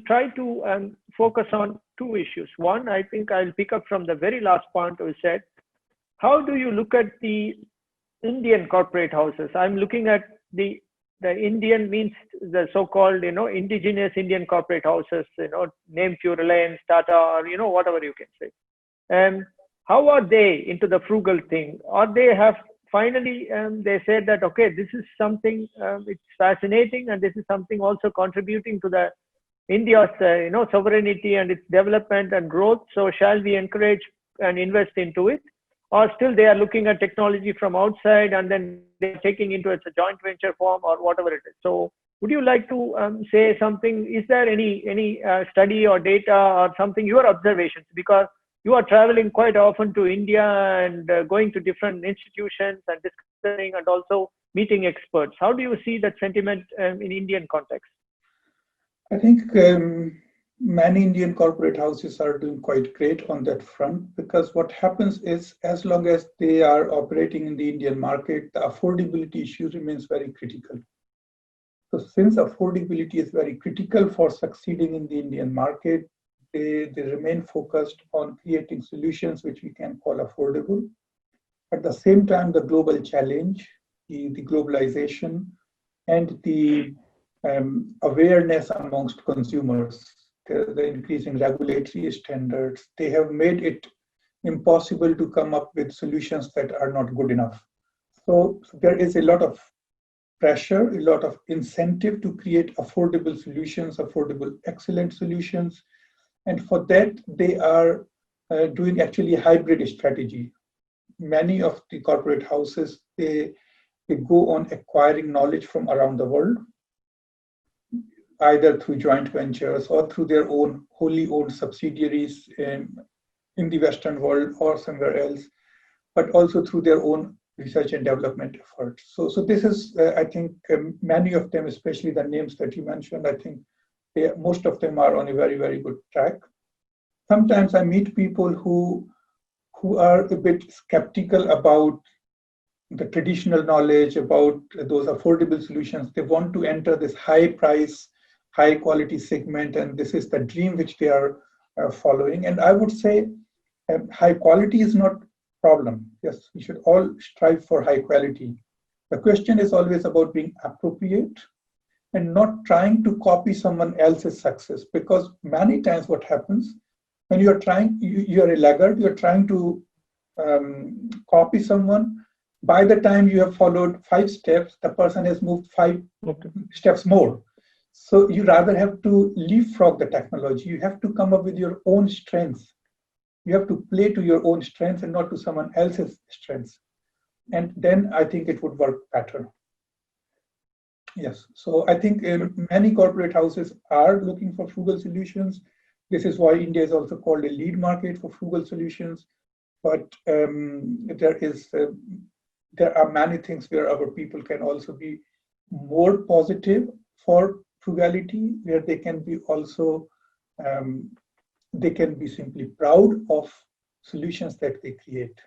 try to focus on two issues. One, I think I'll pick up from the very last point you said. How do you look at the Indian corporate houses? I'm looking at the Indian means the so-called, indigenous Indian corporate houses, named to Reliance, Tata, or, whatever you can say. How are they into the frugal thing? Or they have finally, they said that, okay, this is something, it's fascinating, and this is something also contributing to the India's, sovereignty and its development and growth. So shall we encourage and invest into it? Or still they are looking at technology from outside and then they're taking into it a joint venture form or whatever it is. So would you like to say something? Is there any study or data or something, your observations? Because you are traveling quite often to India and going to different institutions and discussing and also meeting experts. How do you see that sentiment in Indian context? I think many Indian corporate houses are doing quite great on that front, because what happens is, as long as they are operating in the Indian market, the affordability issue remains very critical. So since affordability is very critical for succeeding in the Indian market, they remain focused on creating solutions which we can call affordable. At the same time, the global challenge, the globalization, and the awareness amongst consumers, the increasing regulatory standards, they have made it impossible to come up with solutions that are not good enough. So there is a lot of pressure, a lot of incentive to create affordable solutions, affordable, excellent solutions. And for that, they are doing actually a hybrid strategy. Many of the corporate houses, they go on acquiring knowledge from around the world, either through joint ventures or through their own wholly owned subsidiaries in the Western world or somewhere else, but also through their own research and development efforts. So this is, I think, many of them, especially the names that you mentioned, I think most of them are on a very, very good track. Sometimes I meet people who are a bit skeptical about the traditional knowledge, about those affordable solutions. They want to enter this high price, high quality segment, and this is the dream which they are following. And I would say high quality is not a problem. Yes, we should all strive for high quality. The question is always about being appropriate and not trying to copy someone else's success, because many times what happens when you are trying, you are a laggard, you are trying to copy someone. By the time you have followed 5 steps, the person has moved 5 steps more. So you rather have to leapfrog the technology. You have to come up with your own strengths. You have to play to your own strengths and not to someone else's strengths. And then I think it would work better. Yes, so I think many corporate houses are looking for frugal solutions. This is why India is also called a lead market for frugal solutions. But there are many things where our people can also be more positive for frugality, where they can be also, they can be simply proud of solutions that they create.